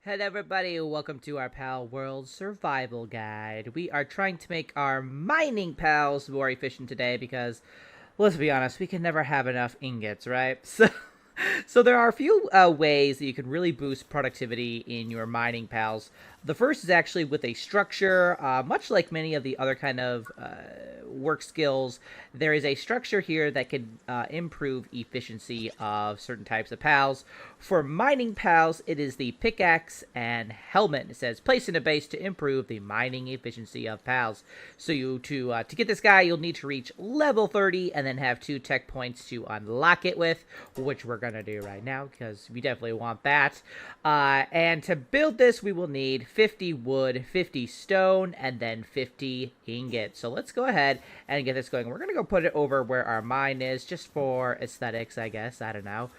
Hello everybody, welcome to our Palworld Survival Guide. We are trying to make our mining pals more efficient today because, let's be honest, we can never have enough ingots, right? So there are a few ways that you can really boost productivity in your mining pals. The first is actually with a structure, much like many of the other kind of work skills. There is a structure here that can improve efficiency of certain types of pals. For mining pals, it is the pickaxe and helmet. It says place in a base to improve the mining efficiency of pals. So to get this guy, you'll need to reach level 30 and then have 2 tech points to unlock it with, which we're gonna do right now because we definitely want that. And to build this, we will need 50 wood, 50 stone, and then 50 ingots. So let's go ahead and get this going. We're gonna go put it over where our mine is, just for aesthetics, I guess. I don't know.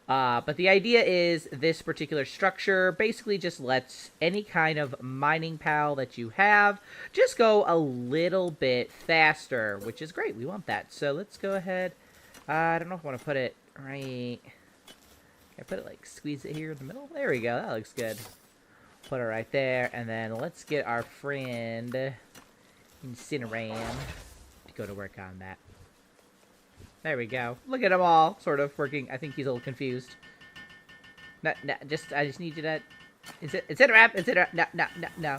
But the idea is this particular structure basically just lets any kind of mining pal that you have just go a little bit faster, which is great. We want that. So let's go ahead. I don't know if I want to put it right. Can I put it like squeeze it here in the middle? There we go. That looks good. Put it right there. And then let's get our friend Incineram to go to work on that. There we go. Look at them all sort of working. I think he's a little confused. No, I just need you to... Incinerate. No.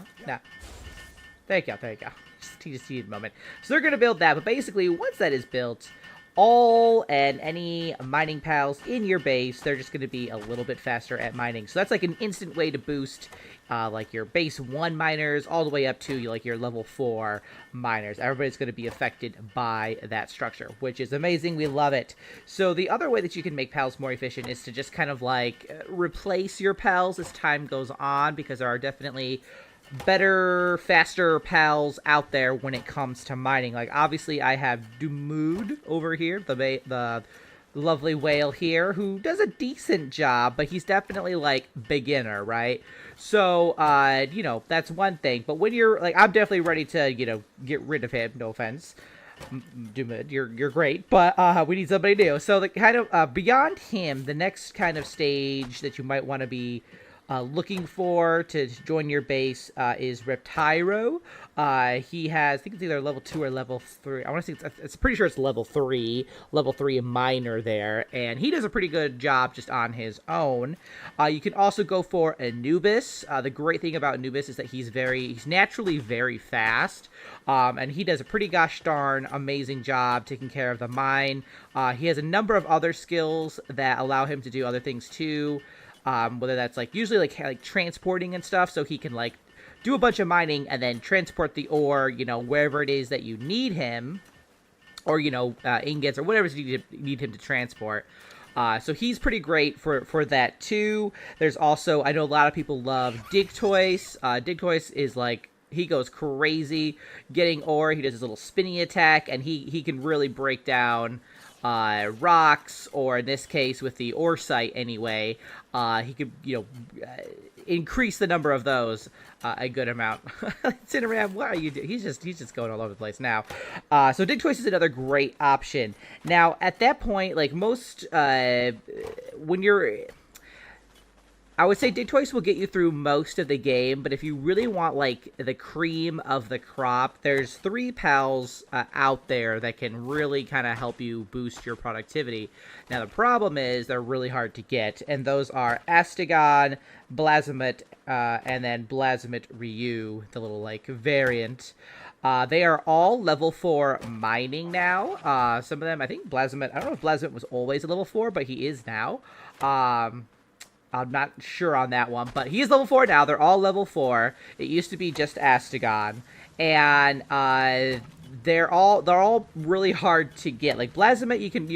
There you go. He just needed a moment. So they're going to build that. But basically, once that is built, all and any mining pals in your base, they're just going to be a little bit faster at mining. So that's like an instant way to boost like your base 1 miners all the way up to like your level 4 miners. Everybody's going to be affected by that structure, which is amazing. We love it. So the other way that you can make pals more efficient is to just kind of like replace your pals as time goes on, because there are definitely better, faster pals out there when it comes to mining. Like, obviously, I have Dumud over here, the lovely whale here, who does a decent job, but he's definitely, like, beginner, right? So, you know, that's one thing. But when you're, like, I'm definitely ready to, you know, get rid of him, no offense. Dumud, you're great, but we need somebody new. So, the kind of, beyond him, the next kind of stage that you might want to be looking for to join your base is Reptyro. He has, I think it's either level 2 or level 3. I want to say it's pretty sure it's level 3 minor there, and he does a pretty good job just on his own. You can also go for Anubis. The great thing about Anubis is that he's naturally very fast, and he does a pretty gosh darn amazing job taking care of the mine. He has a number of other skills that allow him to do other things too. Whether that's like usually like transporting and stuff, so he can like do a bunch of mining and then transport the ore, you know, wherever it is that you need him, or you know, ingots or whatever you need him to transport. So he's pretty great for that too. There's also, I know a lot of people love Digtois. Digtois is like, he goes crazy getting ore. He does his little spinny attack, and he can really break down rocks, or in this case with the ore site anyway, he could, you know, increase the number of those a good amount. Incineram, what are you doing? He's just going all over the place now. So Digtois is another great option. Now at that point, like most when you're, I would say Digtois will get you through most of the game, but if you really want, like, the cream of the crop, there's 3 pals out there that can really kind of help you boost your productivity. Now, the problem is they're really hard to get, and those are Astegon, Blazamut, and then Blazamut Ryu, the little, like, variant. They are all level 4 mining now. Some of them, I think Blazamut, I don't know if Blazamut was always a level 4, but he is now. I'm not sure on that one, but he is level 4 now. They're all level 4. It used to be just Astegon, and they're all really hard to get. Like Blazamut, you can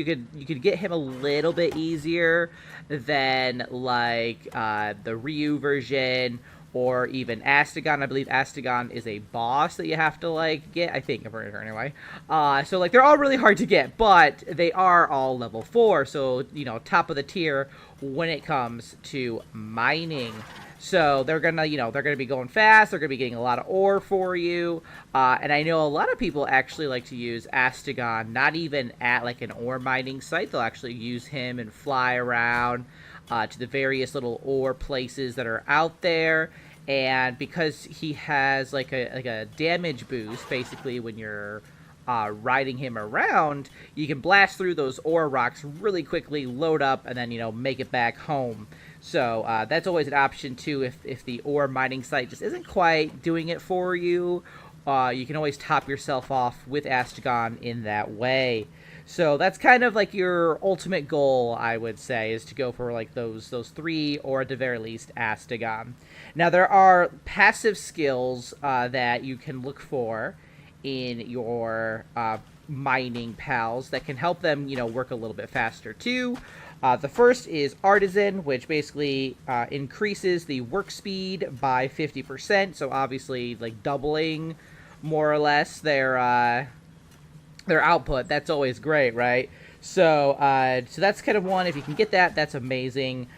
get him a little bit easier than like the Ryu version, or even Astegon. I believe Astegon is a boss that you have to, like, get. I think, anyway. So, like, they're all really hard to get, but they are all level 4, so, you know, top of the tier when it comes to mining. So they're gonna, you know, they're gonna be going fast. They're gonna be getting a lot of ore for you. And I know a lot of people actually like to use Astegon, not even at like an ore mining site. They'll actually use him and fly around. to the various little ore places that are out there. And because he has like a damage boost, basically when you're riding him around, you can blast through those ore rocks really quickly, load up, and then make it back home. So that's always an option too. If the ore mining site just isn't quite doing it for you, you can always top yourself off with Astragon in that way. So that's kind of like your ultimate goal, I would say, is to go for like those three, or at the very least Astragon. Now there are passive skills that you can look for in your mining pals that can help them, work a little bit faster too. The first is Artisan, which basically increases the work speed by 50%. So obviously, like doubling more or less their output. That's always great, right? So so that's kind of one. If you can get that, that's amazing.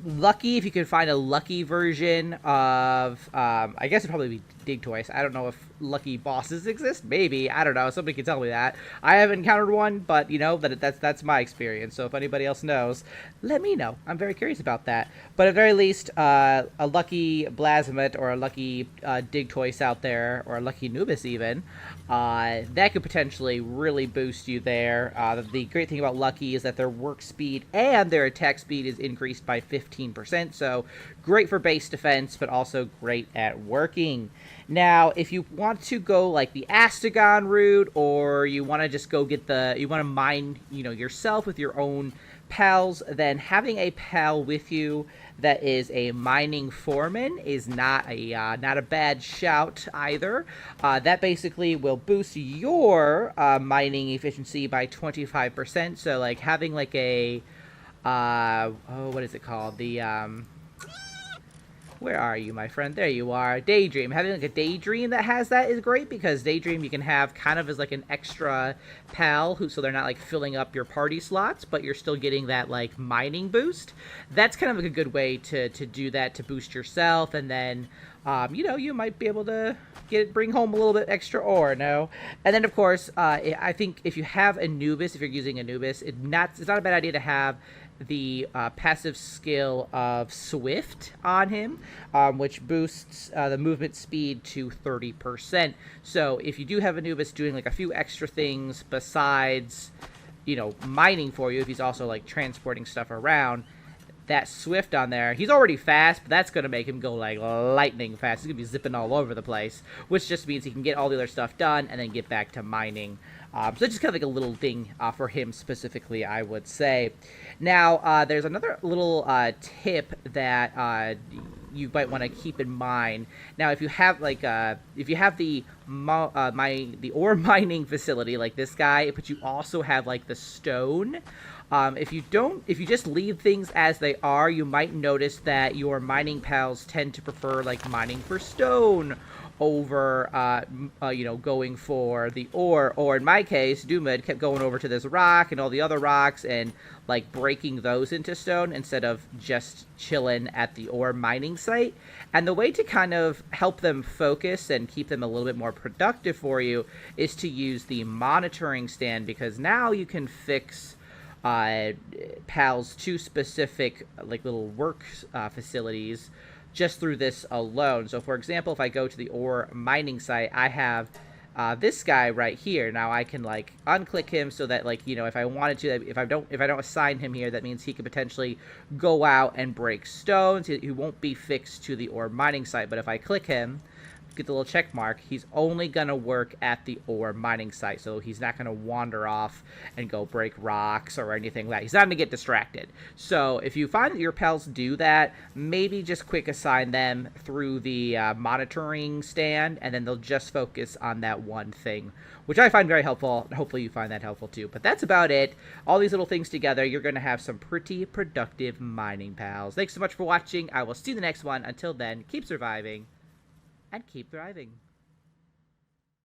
Lucky, if you can find a lucky version of, I guess it'd probably be Dig Toys. I don't know if lucky bosses exist. Maybe, I don't know. Somebody can tell me that. I haven't encountered one, but that's my experience. So if anybody else knows, let me know. I'm very curious about that. But at very least, a lucky Blasmet or a lucky Dig Toys out there, or a lucky Nubis even, that could potentially really boost you there. The great thing about lucky is that their work speed and their attack speed is increased by 15%. So great for base defense, but also great at working. Now, if you want to go like the Astragon route, or you want to just go get you want to mine, yourself with your own pals, then having a pal with you that is a mining foreman is not a bad shout either. That basically will boost your mining efficiency by 25%. So like having like a what is it called? Where are you, my friend? There you are. Daydream. Having like a Daydream that has that is great, because Daydream you can have kind of as like an extra pal so they're not like filling up your party slots, but you're still getting that like mining boost. That's kind of like a good way to do that, to boost yourself, and then you might be able to bring home a little bit extra ore, no? And then of course, I think if you have Anubis, if you're using Anubis, it's not a bad idea to have the passive skill of Swift on him, which boosts the movement speed to 30%. So if you do have Anubis doing like a few extra things besides, mining for you, if he's also like transporting stuff around, that Swift on there, he's already fast, but that's going to make him go like lightning fast. He's going to be zipping all over the place, which just means he can get all the other stuff done and then get back to mining. So it's just kind of like a little thing for him specifically, I would say. Now, there's another little tip that you might want to keep in mind. Now, if you have like the ore mining facility like this guy, but you also have like the stone. If you just leave things as they are, you might notice that your mining pals tend to prefer like mining for stone over going for the ore. Or in my case, Dumid kept going over to this rock and all the other rocks and like breaking those into stone instead of just chilling at the ore mining site. And the way to kind of help them focus and keep them a little bit more productive for you is to use the monitoring stand, because now you can fix pals to specific like little work facilities just through this alone. So for example, if I go to the ore mining site, I have this guy right here. Now I can like unclick him so that like, if I wanted to, if I don't assign him here, that means he could potentially go out and break stones. He won't be fixed to the ore mining site, but if I click him, get the little check mark, he's only gonna work at the ore mining site, so he's not gonna wander off and go break rocks or anything like that. He's not gonna get distracted. So if you find that your pals do that, maybe just quick assign them through the monitoring stand, and then they'll just focus on that one thing, which I find very helpful. Hopefully you find that helpful too. But that's about it. All these little things together, you're gonna have some pretty productive mining pals. Thanks so much for watching. I will see you in the next one. Until then, keep surviving and keep thriving.